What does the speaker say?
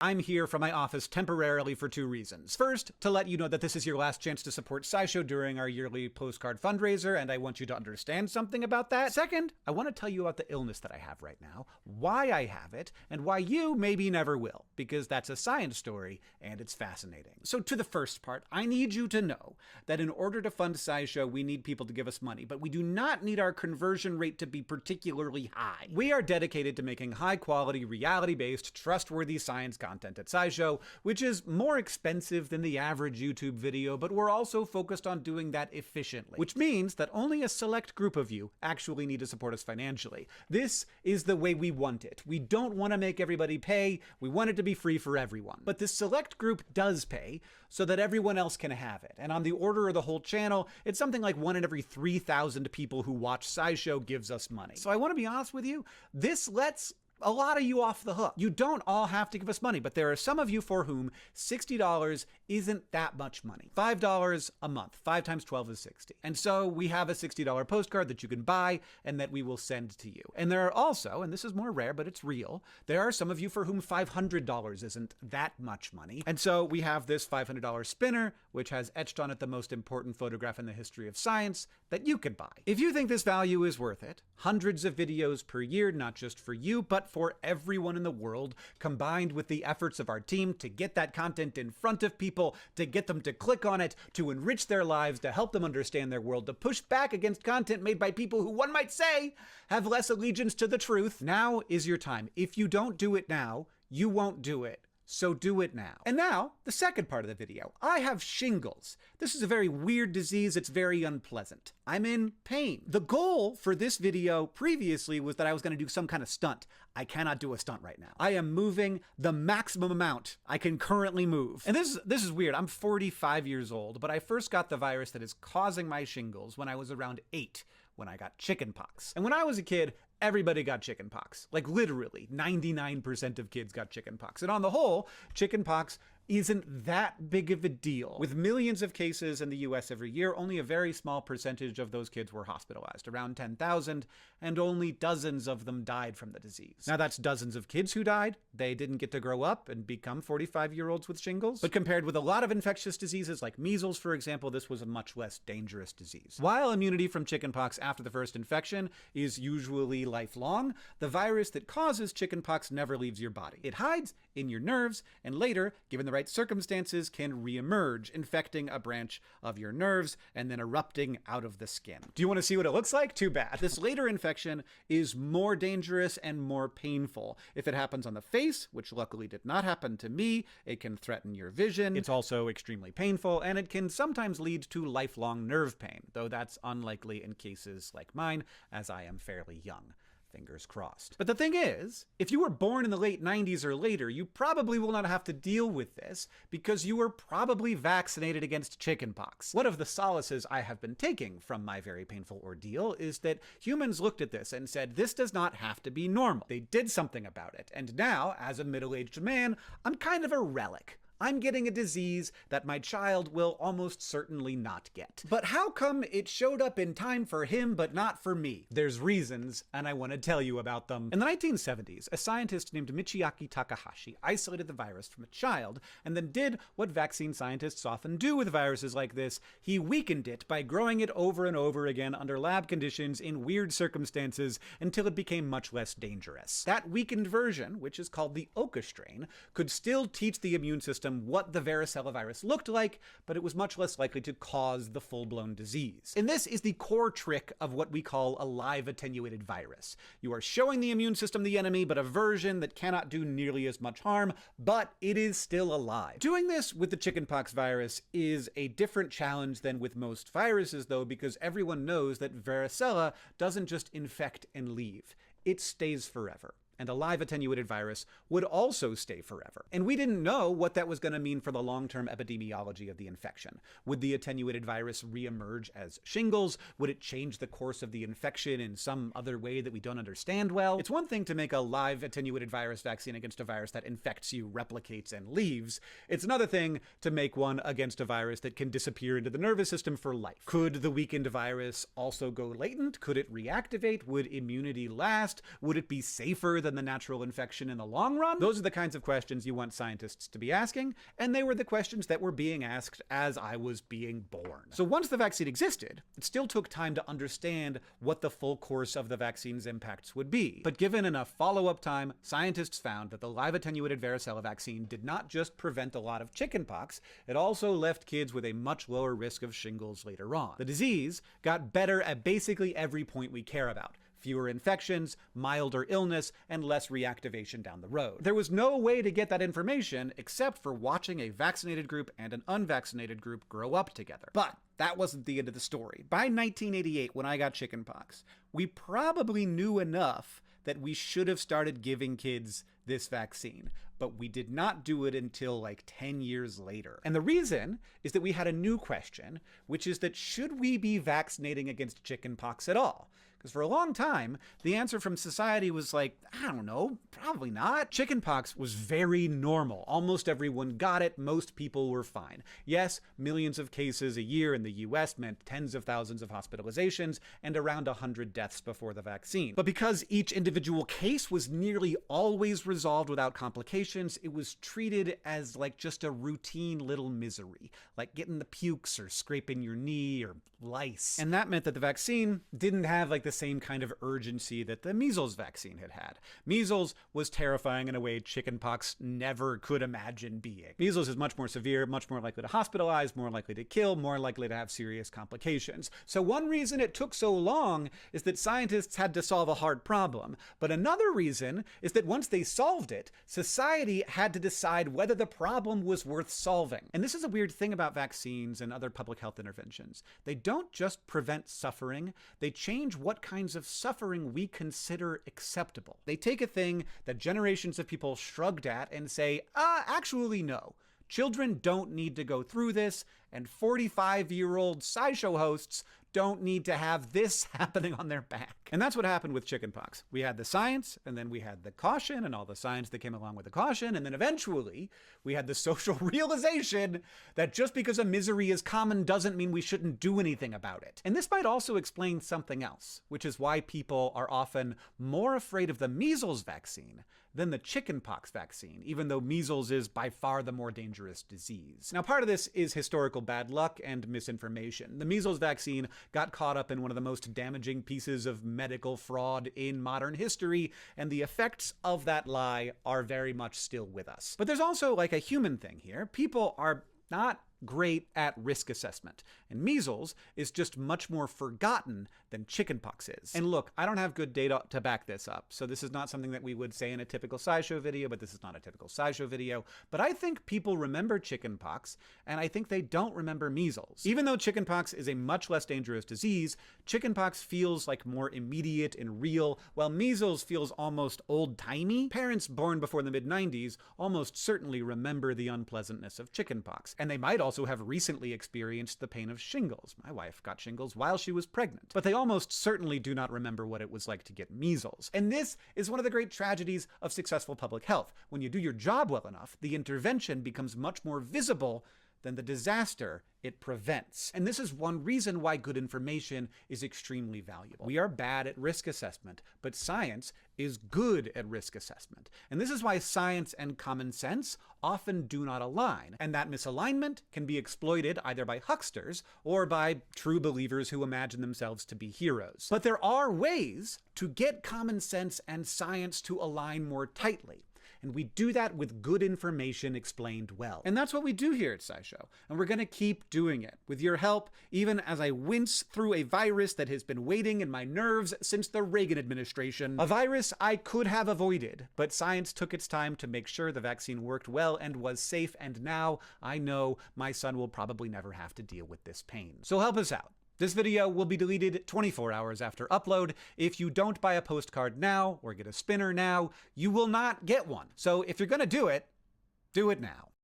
I'm here from my office temporarily for two reasons. First, to let you know that this is your last chance to support SciShow during our yearly postcard fundraiser, and I want you to understand something about that. Second, I want to tell you about the illness that I have right now, why I have it, and why you maybe never will, because that's a science story, and it's fascinating. So to the first part, I need you to know that in order to fund SciShow, we need people to give us money, but we do not need our conversion rate to be particularly high. We are dedicated to making high-quality, reality-based, trustworthy science content at SciShow, which is more expensive than the average YouTube video, but we're also focused on doing that efficiently, which means that only a select group of you actually need to support us financially. This is the way we want it. We don't want to make everybody pay. We want it to be free for everyone. But this select group does pay so that everyone else can have it. And on the order of the whole channel, it's something like 1 in every 3,000 people who watch SciShow gives us money. So I want to be honest with you, this lets a lot of you off the hook. You don't all have to give us money, but there are some of you for whom $60 isn't that much money. $5 a month. 5 times 12 is 60. And so we have a $60 postcard that you can buy and that we will send to you. And there are also, and this is more rare, but it's real, there are some of you for whom $500 isn't that much money. And so we have this $500 spinner, which has etched on it the most important photograph in the history of science that you could buy. If you think this value is worth it, hundreds of videos per year, not just for you, but for everyone in the world, combined with the efforts of our team to get that content in front of people, to get them to click on it, to enrich their lives, to help them understand their world, to push back against content made by people who, one might say, have less allegiance to the truth. Now is your time. If you don't do it now, you won't do it. So do it now. And now, the second part of the video. I have shingles. This is a very weird disease. It's very unpleasant. I'm in pain. The goal for this video previously was that I was going to do some kind of stunt. I cannot do a stunt right now. I am moving the maximum amount I can currently move. And this is weird. I'm 45 years old, but I first got the virus that is causing my shingles when I was around 8, when I got chickenpox. And when I was a kid, everybody got chickenpox. Like literally, 99% of kids got chickenpox. And on the whole, chickenpox isn't that big of a deal. With millions of cases in the US every year, only a very small percentage of those kids were hospitalized, around 10,000, and only dozens of them died from the disease. Now that's dozens of kids who died. They didn't get to grow up and become 45-year-olds with shingles. But compared with a lot of infectious diseases like measles, for example, this was a much less dangerous disease. While immunity from chickenpox after the first infection is usually lifelong, the virus that causes chickenpox never leaves your body. It hides in your nerves, and later, given the right circumstances, can reemerge, infecting a branch of your nerves and then erupting out of the skin. Do you want to see what it looks like? Too bad. This later infection is more dangerous and more painful. If it happens on the face, which luckily did not happen to me, it can threaten your vision. It's also extremely painful, and it can sometimes lead to lifelong nerve pain, though that's unlikely in cases like mine, as I am fairly young. Fingers crossed. But the thing is, if you were born in the late 90s or later, you probably will not have to deal with this because you were probably vaccinated against chickenpox. One of the solaces I have been taking from my very painful ordeal is that humans looked at this and said, this does not have to be normal. They did something about it. And now, as a middle-aged man, I'm kind of a relic. I'm getting a disease that my child will almost certainly not get. But how come it showed up in time for him but not for me? There's reasons, and I want to tell you about them. In the 1970s, a scientist named Michiaki Takahashi isolated the virus from a child and then did what vaccine scientists often do with viruses like this. He weakened it by growing it over and over again under lab conditions in weird circumstances until it became much less dangerous. That weakened version, which is called the Oka strain, could still teach the immune system what the varicella virus looked like, but it was much less likely to cause the full-blown disease. And this is the core trick of what we call a live attenuated virus. You are showing the immune system the enemy, but a version that cannot do nearly as much harm, but it is still alive. Doing this with the chickenpox virus is a different challenge than with most viruses, though, because everyone knows that varicella doesn't just infect and leave. It stays forever. And a live attenuated virus would also stay forever. And we didn't know what that was going to mean for the long-term epidemiology of the infection. Would the attenuated virus reemerge as shingles? Would it change the course of the infection in some other way that we don't understand well? It's one thing to make a live attenuated virus vaccine against a virus that infects you, replicates, and leaves. It's another thing to make one against a virus that can disappear into the nervous system for life. Could the weakened virus also go latent? Could it reactivate? Would immunity last? Would it be safer than than the natural infection in the long run? Those are the kinds of questions you want scientists to be asking, and they were the questions that were being asked as I was being born. So once the vaccine existed, it still took time to understand what the full course of the vaccine's impacts would be. But given enough follow-up time, scientists found that the live attenuated varicella vaccine did not just prevent a lot of chickenpox, it also left kids with a much lower risk of shingles later on. The disease got better at basically every point we care about. Fewer infections, milder illness, and less reactivation down the road. There was no way to get that information except for watching a vaccinated group and an unvaccinated group grow up together. But that wasn't the end of the story. By 1988, when I got chickenpox, we probably knew enough that we should have started giving kids this vaccine, but we did not do it until like 10 years later. And the reason is that we had a new question, which is that should we be vaccinating against chickenpox at all? Because for a long time, the answer from society was like, I don't know, probably not. Chickenpox was very normal. Almost everyone got it. Most people were fine. Yes, millions of cases a year in the US meant tens of thousands of hospitalizations and around 100 deaths before the vaccine. But because each individual case was nearly always resolved without complications, it was treated as like just a routine little misery, like getting the pukes or scraping your knee or lice. And that meant that the vaccine didn't have like the same kind of urgency that the measles vaccine had had. Measles was terrifying in a way chickenpox never could imagine being. Measles is much more severe, much more likely to hospitalize, more likely to kill, more likely to have serious complications. So one reason it took so long is that scientists had to solve a hard problem. But another reason is that once they solved it, society had to decide whether the problem was worth solving. And this is a weird thing about vaccines and other public health interventions. They don't just prevent suffering, they change what kinds of suffering we consider acceptable. They take a thing that generations of people shrugged at and say, actually no. Children don't need to go through this, and 45-year-old SciShow hosts don't need to have this happening on their back. And that's what happened with chickenpox. We had the science, and then we had the caution, and all the science that came along with the caution, and then eventually we had the social realization that just because a misery is common doesn't mean we shouldn't do anything about it. And this might also explain something else, which is why people are often more afraid of the measles vaccine than the chickenpox vaccine, even though measles is by far the more dangerous disease. Now, part of this is historical bad luck and misinformation. The measles vaccine got caught up in one of the most damaging pieces of medical fraud in modern history, and the effects of that lie are very much still with us. But there's also like a human thing here. People are not great at risk assessment, and measles is just much more forgotten than chickenpox is. And look, I don't have good data to back this up, so this is not something that we would say in a typical SciShow video, but this is not a typical SciShow video. But I think people remember chickenpox, and I think they don't remember measles. Even though chickenpox is a much less dangerous disease, chickenpox feels like more immediate and real, while measles feels almost old-timey. Parents born before the mid-90s almost certainly remember the unpleasantness of chickenpox, and they might also have recently experienced the pain of shingles. My wife got shingles while she was pregnant. But they almost certainly do not remember what it was like to get measles. And this is one of the great tragedies of successful public health. When you do your job well enough, the intervention becomes much more visible than the disaster it prevents. And this is one reason why good information is extremely valuable. We are bad at risk assessment, but science is good at risk assessment. And this is why science and common sense often do not align. And that misalignment can be exploited either by hucksters or by true believers who imagine themselves to be heroes. But there are ways to get common sense and science to align more tightly. And we do that with good information explained well. And that's what we do here at SciShow. And we're going to keep doing it. With your help, even as I wince through a virus that has been waiting in my nerves since the Reagan administration. A virus I could have avoided, but science took its time to make sure the vaccine worked well and was safe. And now I know my son will probably never have to deal with this pain. So help us out. This video will be deleted 24 hours after upload. If you don't buy a postcard now or get a spinner now, you will not get one. So if you're gonna do it now.